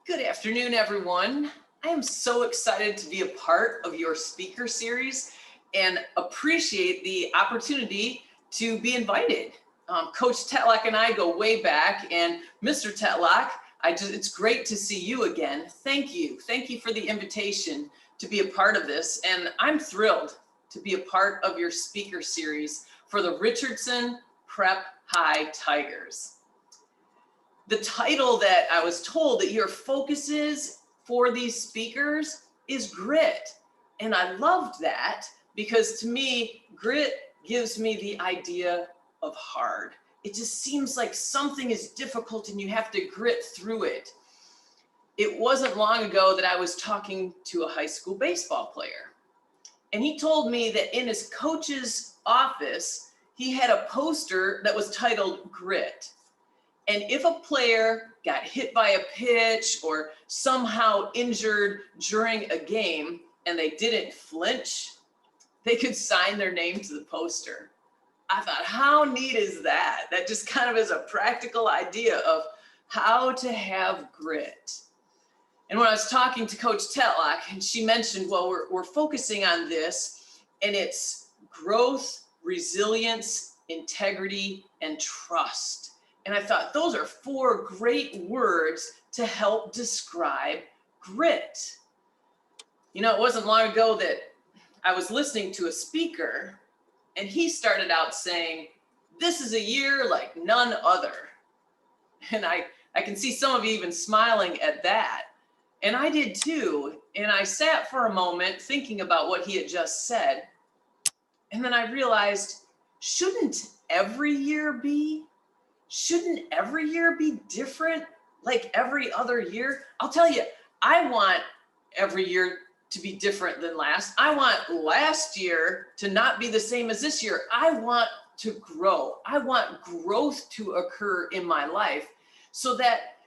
Good afternoon, everyone. I am so excited to be a part of your speaker series and appreciate the opportunity to be invited. Coach Tetlock and I go way back, and Mr. Tetlock, it's great to see you again. Thank you. Thank you for the invitation to be a part of this, and I'm thrilled to be a part of your speaker series for the Richardson Prep High Tigers. The title that I was told that your focus is for these speakers is grit. And I loved that because to me, grit gives me the idea of hard. It just seems like something is difficult and you have to grit through it. It wasn't long ago that I was talking to a high school baseball player. And he told me that in his coach's office, he had a poster that was titled Grit. And if a player got hit by a pitch or somehow injured during a game and they didn't flinch, they could sign their name to the poster. I thought, how neat is that? That just kind of is a practical idea of how to have grit. And when I was talking to Coach Tetlock, and she mentioned, well, we're focusing on this, and it's growth, resilience, integrity, and trust. And I thought those are 4 great words to help describe grit. You know, it wasn't long ago that I was listening to a speaker and he started out saying, this is a year like none other. And I can see some of you even smiling at that. And I did too. And I sat for a moment thinking about what he had just said. And then I realized, shouldn't every year be? Shouldn't every year be different like every other year? I'll tell you, I want every year to be different than last. I want last year to not be the same as this year. I want to grow. I want growth to occur in my life so that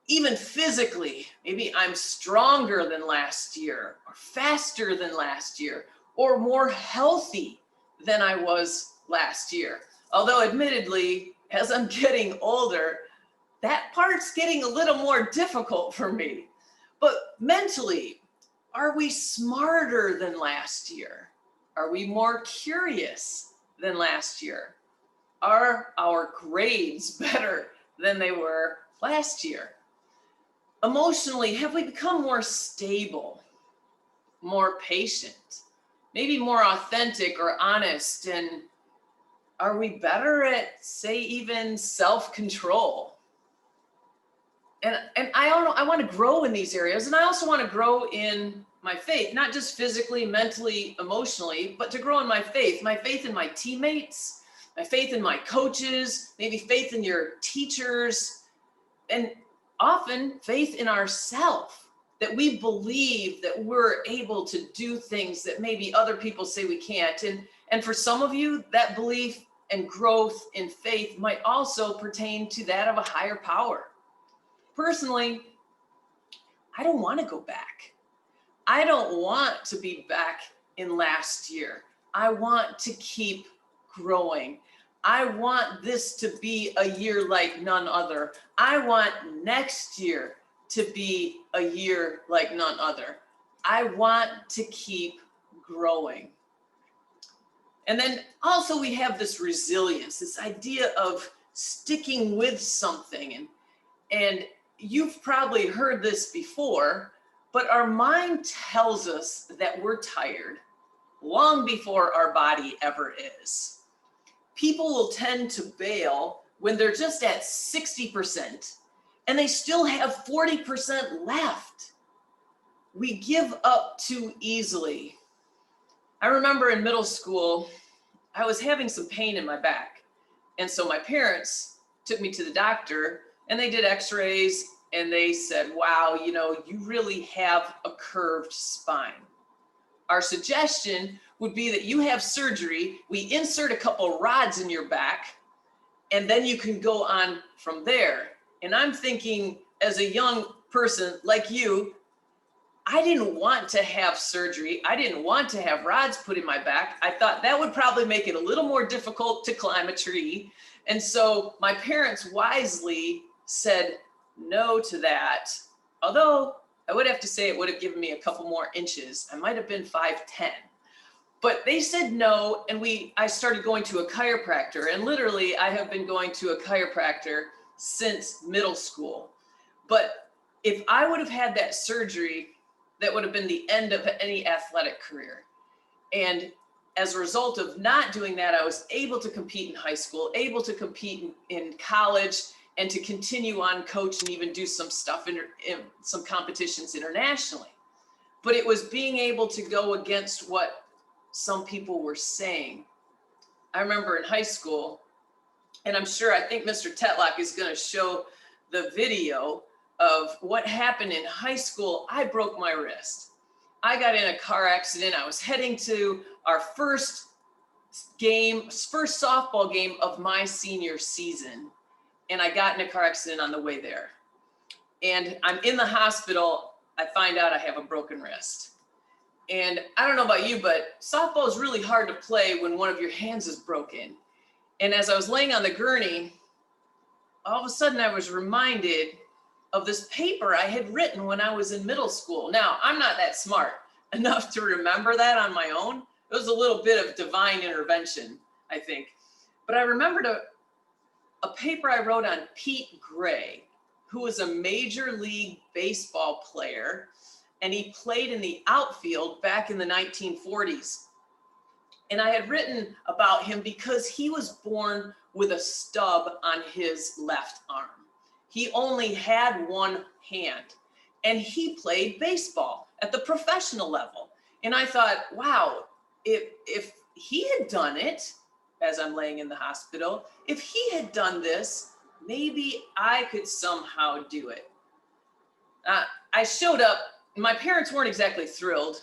even physically, maybe I'm stronger than last year or faster than last year or more healthy than I was last year. Although admittedly, as I'm getting older, that part's getting a little more difficult for me. But mentally, are we smarter than last year? Are we more curious than last year? Are our grades better than they were last year? Emotionally, have we become more stable, more patient, maybe more authentic or honest? And are we better at, say, even self-control? And I want to grow in these areas. And I also want to grow in my faith, not just physically, mentally, emotionally, but to grow in my faith in my teammates, my faith in my coaches, maybe faith in your teachers, and often faith in ourselves, that we believe that we're able to do things that maybe other people say we can't. And for some of you, that belief and growth in faith might also pertain to that of a higher power. Personally, I don't want to go back. I don't want to be back in last year. I want to keep growing. I want this to be a year like none other. I want next year to be a year like none other. I want to keep growing. And then also we have this resilience, this idea of sticking with something. And you've probably heard this before, but our mind tells us that we're tired long before our body ever is. People will tend to bail when they're just at 60% and they still have 40% left. We give up too easily. I remember in middle school, I was having some pain in my back. And so my parents took me to the doctor and they did x-rays and they said, wow, you know, you really have a curved spine. Our suggestion would be that you have surgery, we insert a couple rods in your back, and then you can go on from there. And I'm thinking, as a young person like you, I didn't want to have surgery. I didn't want to have rods put in my back. I thought that would probably make it a little more difficult to climb a tree. And so my parents wisely said no to that. Although I would have to say it would have given me a couple more inches. I might have been 5'10". But they said no, and I started going to a chiropractor, and literally I have been going to a chiropractor since middle school. But if I would have had that surgery, that would have been the end of any athletic career. And as a result of not doing that, I was able to compete in high school, able to compete in college, and to continue on coach and even do some stuff in some competitions internationally. But it was being able to go against what some people were saying. I remember in high school, and I think Mr. Tetlock is going to show the video of what happened in high school. I broke my wrist. I got in a car accident. I was heading to our first softball game of my senior season. And I got in a car accident on the way there. And I'm in the hospital. I find out I have a broken wrist. And I don't know about you, but softball is really hard to play when one of your hands is broken. And as I was laying on the gurney, all of a sudden I was reminded of this paper I had written when I was in middle school. Now, I'm not that smart enough to remember that on my own. It was a little bit of divine intervention, I think. But I remembered a paper I wrote on Pete Gray, who was a Major League Baseball player, and he played in the outfield back in the 1940s. And I had written about him because he was born with a stub on his left arm. He only had one hand, and he played baseball at the professional level. And I thought, wow, if he had done it, as I'm laying in the hospital, if he had done this, maybe I could somehow do it. I showed up. My parents weren't exactly thrilled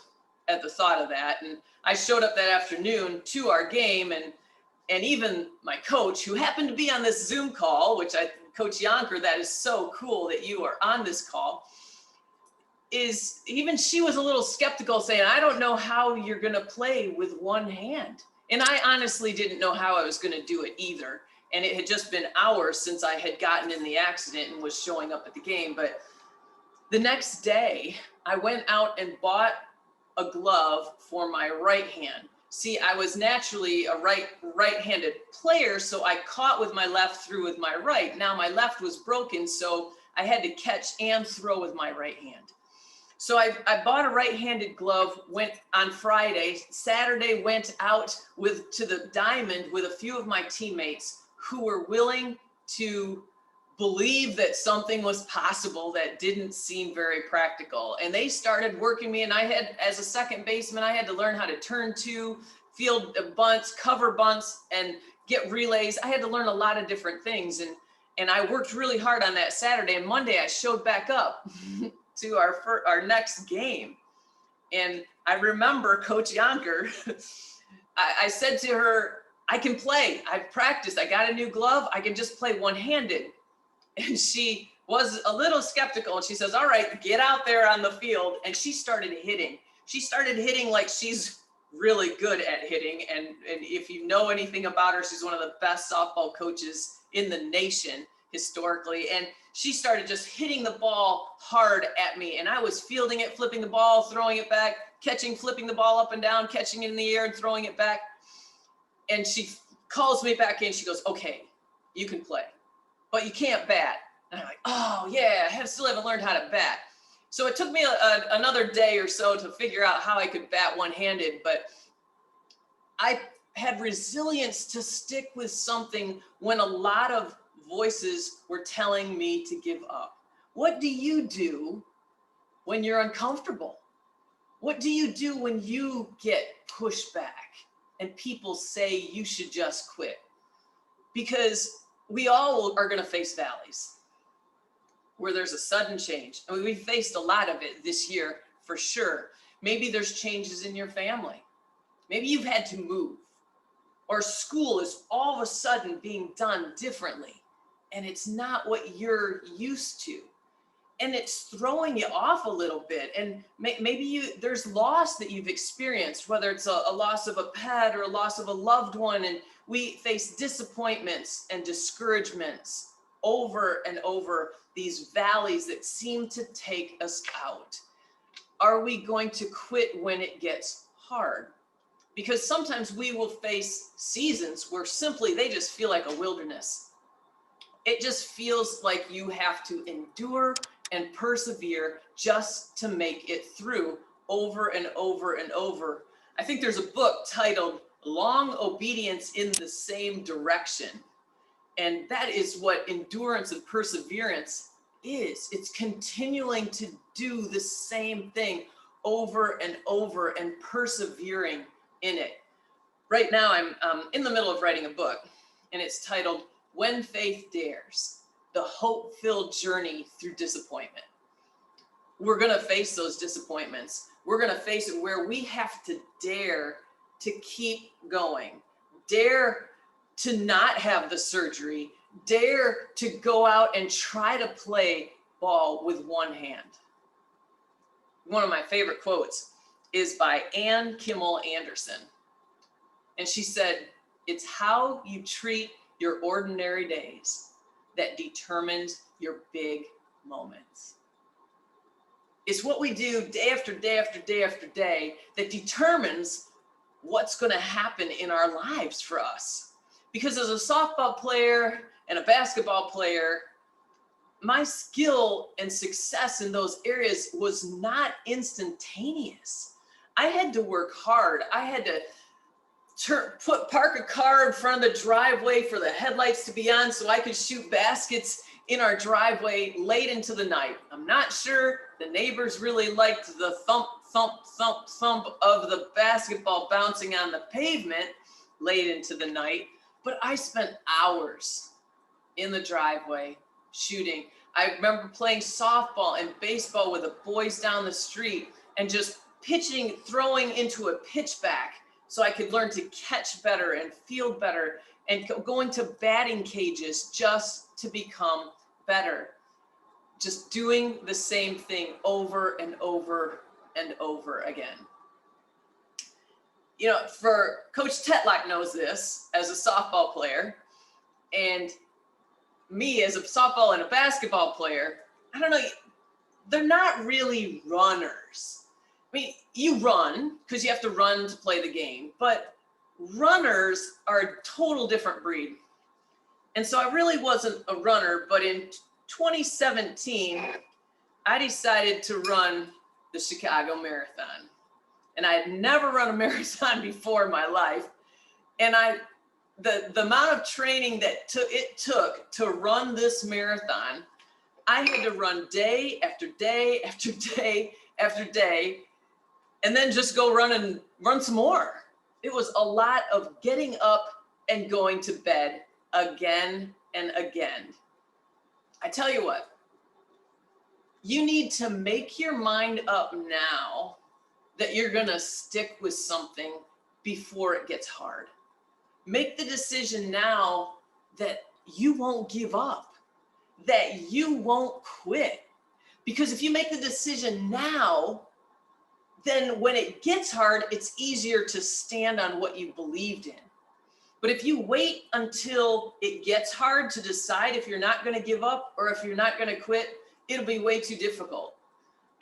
at the thought of that. And I showed up that afternoon to our game, and even my coach, who happened to be on this Zoom call, Coach Yonker, that is so cool that you are on this call, even she was a little skeptical, saying, I don't know how you're going to play with one hand. And I honestly didn't know how I was going to do it either. And it had just been hours since I had gotten in the accident and was showing up at the game. But the next day, I went out and bought a glove for my right hand. See, I was naturally a right-handed player, so I caught with my left, threw with my right. Now my left was broken, so I had to catch and throw with my right hand. So I bought a right-handed glove, went on Friday. Saturday, went out to the diamond with a few of my teammates who were willing to believe that something was possible that didn't seem very practical. And they started working me, and as a second baseman, I had to learn how to turn to, field bunts, cover bunts, and get relays. I had to learn a lot of different things. And I worked really hard on that Saturday, and Monday I showed back up to our next game. And I remember Coach Yonker, I said to her, I can play, I've practiced, I got a new glove, I can just play one-handed. And she was a little skeptical, and she says, all right, get out there on the field. And she started hitting. She started hitting like she's really good at hitting. And if you know anything about her, she's one of the best softball coaches in the nation historically. And she started just hitting the ball hard at me. And I was fielding it, flipping the ball, throwing it back, catching, flipping the ball up and down, catching it in the air and throwing it back. And she calls me back in. She goes, okay, you can play, but you can't bat. And I'm like, oh yeah, I still haven't learned how to bat. So it took me another day or so to figure out how I could bat one-handed, but I had resilience to stick with something when a lot of voices were telling me to give up. What do you do when you're uncomfortable? What do you do when you get pushed back and people say you should just quit? Because we all are going to face valleys where there's a sudden change. I mean, we faced a lot of it this year for sure. Maybe there's changes in your family. Maybe you've had to move, or school is all of a sudden being done differently, and it's not what you're used to. And it's throwing you off a little bit. And maybe there's loss that you've experienced, whether it's a loss of a pet or a loss of a loved one. And we face disappointments and discouragements over and over these valleys that seem to take us out? Are we going to quit when it gets hard? Because sometimes we will face seasons where simply they just feel like a wilderness. It just feels like you have to endure and persevere just to make it through over and over and over. I think there's a book titled Long Obedience in the Same Direction. And that is what endurance and perseverance is. It's continuing to do the same thing over and over and persevering in it. Right now, I'm in the middle of writing a book, and it's titled When Faith Dares, The Hope-Filled Journey Through Disappointment. We're going to face those disappointments. We're going to face it where we have to dare to keep going, dare to not have the surgery, dare to go out and try to play ball with one hand. One of my favorite quotes is by Ann Kimmel Anderson. And she said, "It's how you treat your ordinary days that determines your big moments." It's what we do day after day after day after day that determines what's going to happen in our lives for us. Because as a softball player and a basketball player, my skill and success in those areas was not instantaneous. I had to work hard. I had to park a car in front of the driveway for the headlights to be on so I could shoot baskets in our driveway late into the night. I'm not sure the neighbors really liked the thump, thump, thump, thump of the basketball bouncing on the pavement late into the night, but I spent hours in the driveway shooting. I remember playing softball and baseball with the boys down the street and just pitching, throwing into a pitchback so I could learn to catch better and field better, and going to batting cages just to become better. Just doing the same thing over and over and over again. You know, for Coach Tetlock knows this as a softball player, and me as a softball and a basketball player, I don't know, they're not really runners. I mean, you run because you have to run to play the game, but runners are a total different breed. And so I really wasn't a runner, but in 2017, I decided to run the Chicago Marathon. And I had never run a marathon before in my life. And the amount of training that it took to run this marathon, I had to run day after day after day after day, and then just go run some more. It was a lot of getting up and going to bed again and again. I tell you what, you need to make your mind up now that you're gonna stick with something before it gets hard. Make the decision now that you won't give up, that you won't quit. Because if you make the decision now, then when it gets hard, it's easier to stand on what you believed in. But if you wait until it gets hard to decide if you're not going to give up or if you're not going to quit, it'll be way too difficult.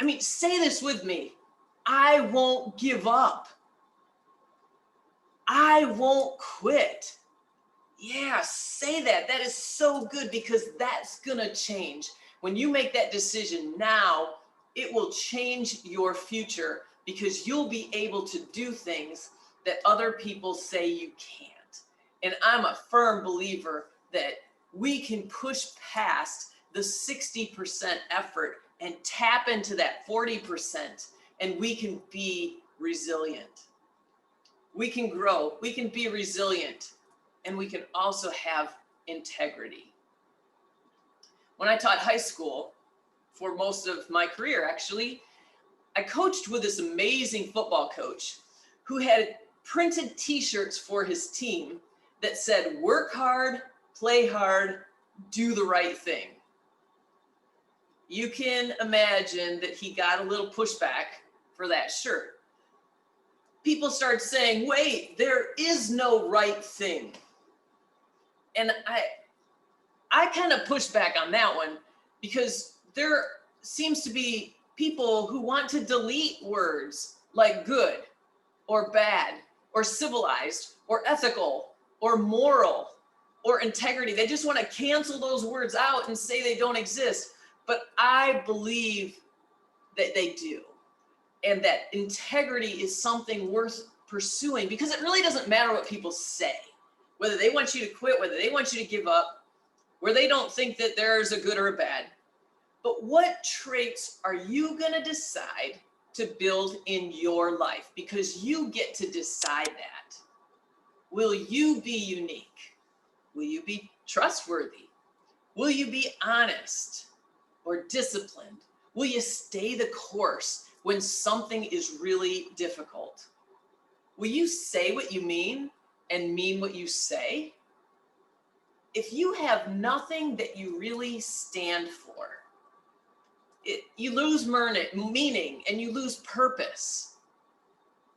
I mean, say this with me. I won't give up. I won't quit. Yeah, say that. That is so good, because that's going to change. When you make that decision now, it will change your future, because you'll be able to do things that other people say you can't. And I'm a firm believer that we can push past the 60% effort and tap into that 40%, and we can be resilient. We can grow, we can be resilient, and we can also have integrity. When I taught high school, for most of my career actually, I coached with this amazing football coach who had printed t-shirts for his team that said, "Work hard, play hard, do the right thing." You can imagine that he got a little pushback for that shirt. People started saying, "Wait, there is no right thing." And I kind of push back on that one because there seems to be people who want to delete words like good or bad or civilized or ethical or moral or integrity. They just want to cancel those words out and say they don't exist. But I believe that they do, and that integrity is something worth pursuing, because it really doesn't matter what people say, whether they want you to quit, whether they want you to give up, where they don't think that there's a good or a bad. But what traits are you going to decide to build in your life? Because you get to decide that. Will you be unique? Will you be trustworthy? Will you be honest or disciplined? Will you stay the course when something is really difficult? Will you say what you mean and mean what you say? If you have nothing that you really stand for, you lose meaning and you lose purpose.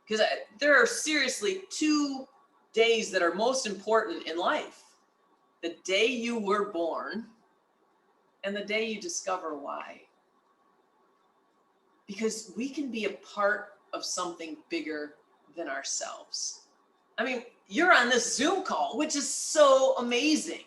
Because there are seriously two days that are most important in life: the day you were born and the day you discover why. Because we can be a part of something bigger than ourselves. I mean, you're on this Zoom call, which is so amazing.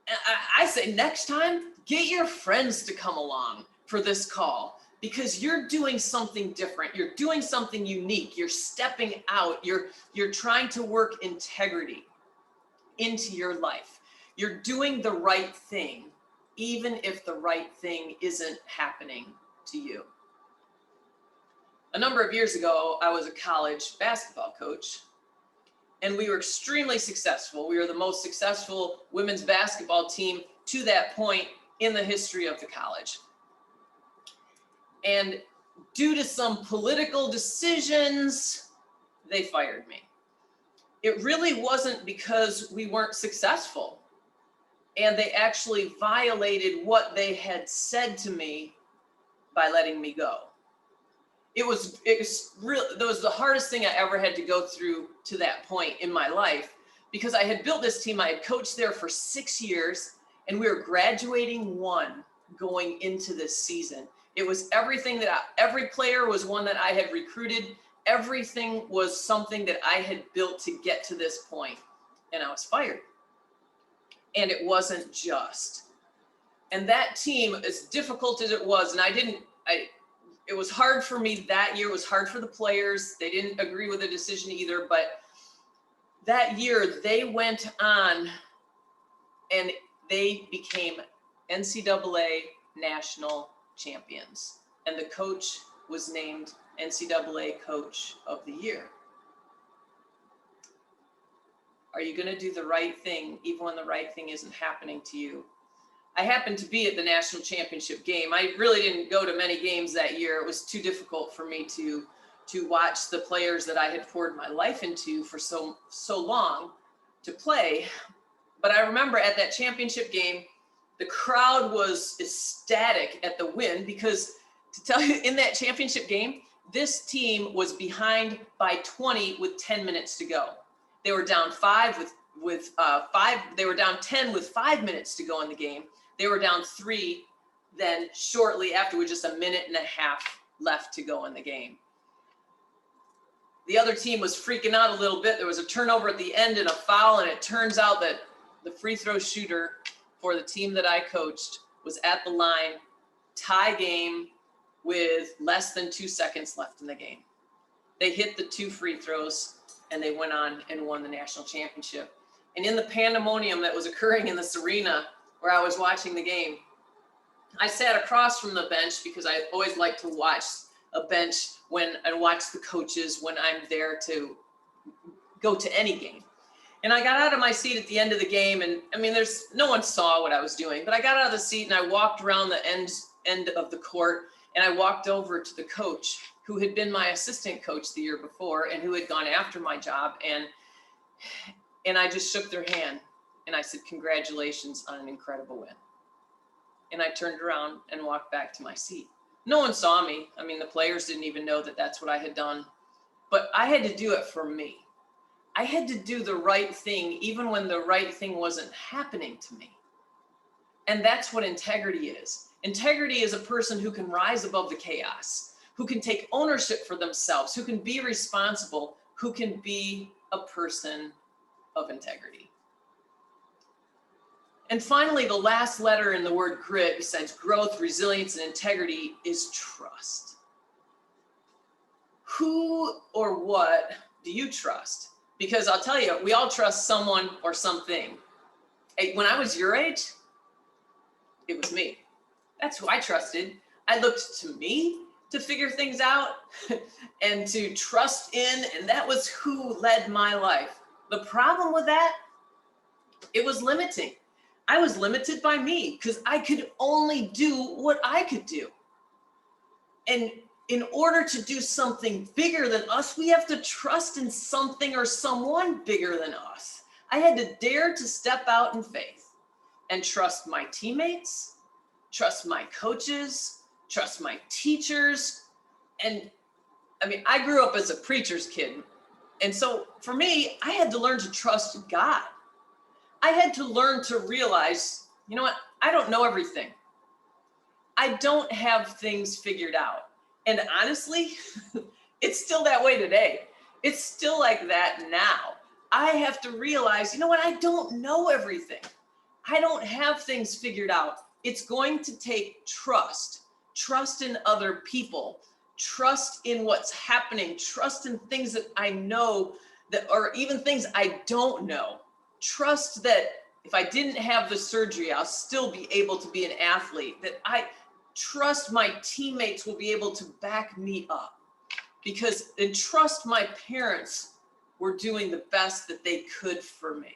And I say next time, get your friends to come along for this call, because you're doing something different. You're doing something unique. You're stepping out. You're trying to work integrity into your life. You're doing the right thing, even if the right thing isn't happening to you. A number of years ago, I was a college basketball coach, and we were extremely successful. We were the most successful women's basketball team to that point in the history of the college. And due to some political decisions, they fired me. It really wasn't because we weren't successful, and they actually violated what they had said to me by letting me go. It was the hardest thing I ever had to go through to that point in my life, because I had built this team. I had coached there for 6 years, and we were graduating one going into this season. It was everything every player was one that I had recruited. Everything was something that I had built to get to this point, and I was fired. And it wasn't just. And that team, as difficult as it was, and it was hard for me that year. It was hard for the players. They didn't agree with the decision either. But that year, they went on and they became NCAA national champions. And the coach was named NCAA Coach of the Year. Are you going to do the right thing even when the right thing isn't happening to you? I happened to be at the national championship game. I really didn't go to many games that year. It was too difficult for me to watch the players that I had poured my life into for so long to play. But I remember at that championship game, the crowd was ecstatic at the win, because to tell you, in that championship game, this team was behind by 20 with 10 minutes to go. They were down 10 with 5 minutes to go in the game. They were down 3 then shortly after, with just a minute and a half left to go in the game. The other team was freaking out a little bit. There was a turnover at the end and a foul, and it turns out that the free throw shooter for the team that I coached was at the line, tie game with less than 2 seconds left in the game. They hit the 2 free throws, and they went on and won the national championship. And in the pandemonium that was occurring in this arena where I was watching the game, I sat across from the bench, because I always like to watch a bench and watch the coaches when I'm there to go to any game. And I got out of my seat at the end of the game, and I mean, no one saw what I was doing, but I got out of the seat and I walked around the end of the court, and I walked over to the coach who had been my assistant coach the year before and who had gone after my job. And I just shook their hand and I said, "Congratulations on an incredible win." And I turned around and walked back to my seat. No one saw me. I mean, the players didn't even know that that's what I had done, but I had to do it for me. I had to do the right thing, even when the right thing wasn't happening to me. And that's what integrity is. Integrity is a person who can rise above the chaos, who can take ownership for themselves, who can be responsible, who can be a person of integrity. And finally, the last letter in the word grit, besides growth, resilience, and integrity, is trust. Who or what do you trust? Because I'll tell you, we all trust someone or something. When I was your age, it was me. That's who I trusted. I looked to me to figure things out and to trust in, and that was who led my life. The problem with that, it was limiting. I was limited by me because I could only do what I could do. And in order to do something bigger than us, we have to trust in something or someone bigger than us. I had to dare to step out in faith and trust my teammates, trust my coaches, trust my teachers. And I mean, I grew up as a preacher's kid. And so for me, I had to learn to trust God. I had to learn to realize, you know what? I don't know everything. I don't have things figured out. And honestly, it's still that way today. It's still like that now. I have to realize, you know what? I don't know everything. I don't have things figured out. It's going to take trust in other people, trust in what's happening, trust in things that I know that, or even things I don't know. Trust that if I didn't have the surgery, I'll still be able to be an athlete, that I trust my teammates will be able to back me up, and trust my parents were doing the best that they could for me.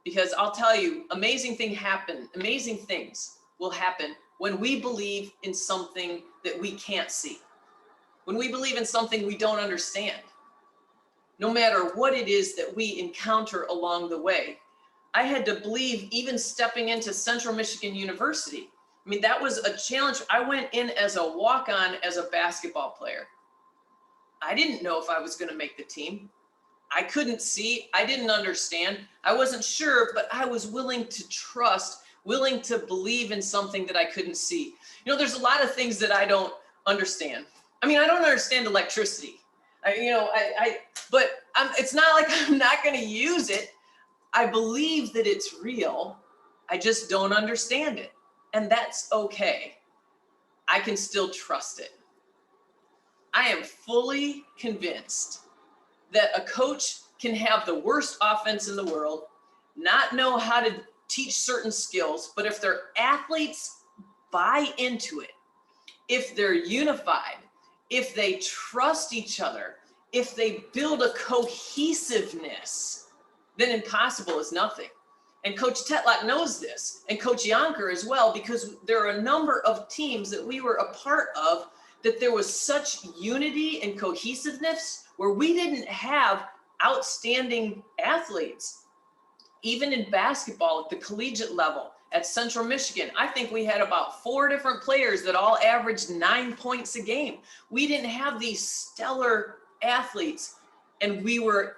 Because I'll tell you, amazing things will happen when we believe in something that we can't see, when we believe in something we don't understand. No matter what it is that we encounter along the way. I had to believe, even stepping into Central Michigan University. I mean, that was a challenge. I went in as a walk-on as a basketball player. I didn't know if I was going to make the team. I couldn't see. I didn't understand. I wasn't sure, but I was willing to trust, willing to believe in something that I couldn't see. You know, there's a lot of things that I don't understand. I mean, I don't understand electricity. But it's not like I'm not going to use it. I believe that it's real. I just don't understand it. And that's okay. I can still trust it. I am fully convinced that a coach can have the worst offense in the world, not know how to teach certain skills, but if their athletes buy into it, if they're unified, if they trust each other, if they build a cohesiveness, then impossible is nothing. And Coach Tetlock knows this, and Coach Yonker as well, because there are a number of teams that we were a part of that there was such unity and cohesiveness where we didn't have outstanding athletes. Even in basketball at the collegiate level at Central Michigan, I think we had about 4 different players that all averaged 9 points a game. We didn't have these stellar athletes, and we were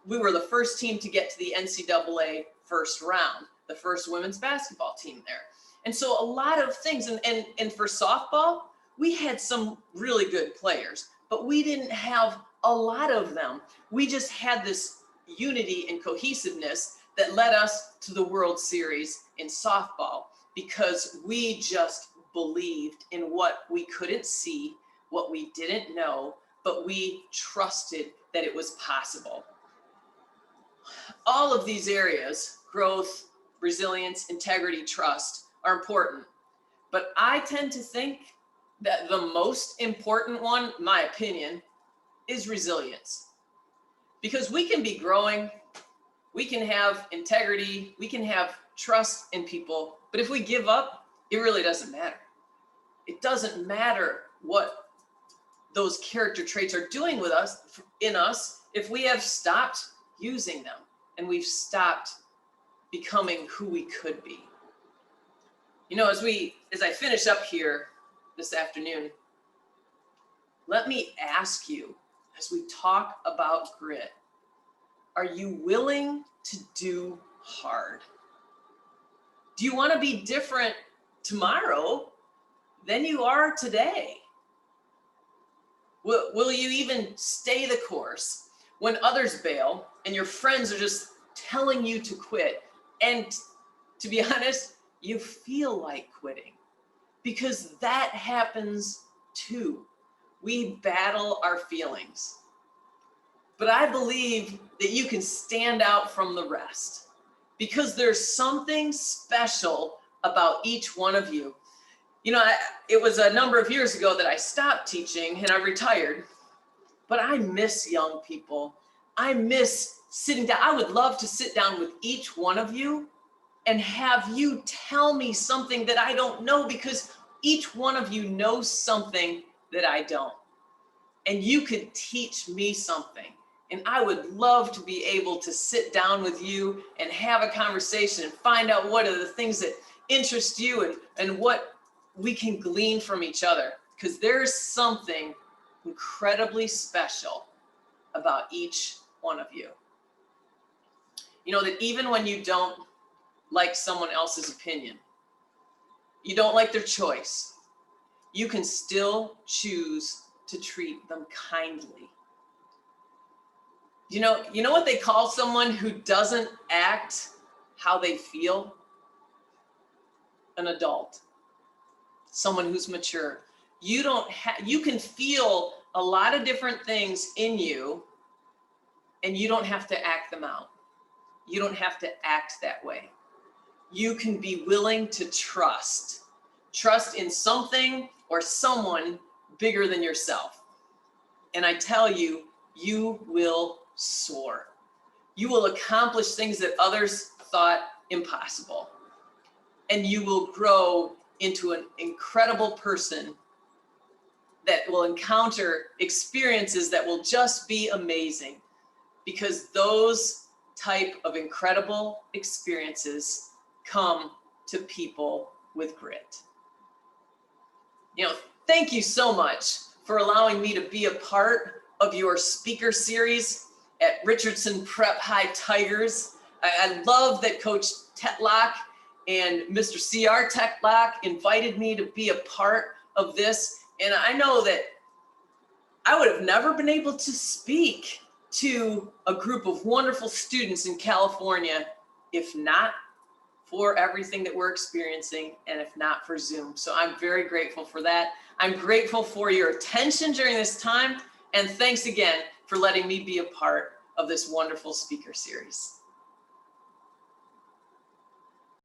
the first team to get to the NCAA first round, the first women's basketball team there. And so a lot of things, and for softball, we had some really good players, but we didn't have a lot of them. We just had this unity and cohesiveness that led us to the World Series in softball, because we just believed in what we couldn't see, what we didn't know, but we trusted that it was possible. All of these areas, growth, resilience, integrity, trust, are important. But I tend to think that the most important one, my opinion, is resilience. Because we can be growing, we can have integrity, we can have trust in people, but if we give up, it really doesn't matter. It doesn't matter what those character traits are doing with us, in us, if we have stopped using them and we've stopped becoming who we could be. You know, as I finish up here this afternoon, let me ask you, as we talk about grit, are you willing to do hard? Do you want to be different tomorrow than you are today? Will you even stay the course when others bail and your friends are just telling you to quit? And to be honest, you feel like quitting, because that happens too. We battle our feelings. But I believe that you can stand out from the rest, because there's something special about each one of you. You know, it was a number of years ago that I stopped teaching and I retired, but I miss young people. I miss sitting down. I would love to sit down with each one of you and have you tell me something that I don't know, because each one of you knows something that I don't. And you could teach me something. And I would love to be able to sit down with you and have a conversation and find out what are the things that interest you and what we can glean from each other, because there's something incredibly special about each one of you. You know, that even when you don't like someone else's opinion, you don't like their choice, you can still choose to treat them kindly. You know what they call someone who doesn't act how they feel? An adult. Someone who's mature. You can feel a lot of different things in you, and you don't have to act them out. You don't have to act that way. You can be willing to trust in something or someone bigger than yourself. And I tell you, you will soar. You will accomplish things that others thought impossible. And you will grow into an incredible person that will encounter experiences that will just be amazing, because those type of incredible experiences come to people with grit. You know, thank you so much for allowing me to be a part of your speaker series at Richardson Prep High Tigers. I love that Coach Tetlock and Mr. C.R. Tetlock invited me to be a part of this. And I know that I would have never been able to speak to a group of wonderful students in California if not for everything that we're experiencing and if not for Zoom. So I'm very grateful for that. I'm grateful for your attention during this time. And thanks again for letting me be a part of this wonderful speaker series.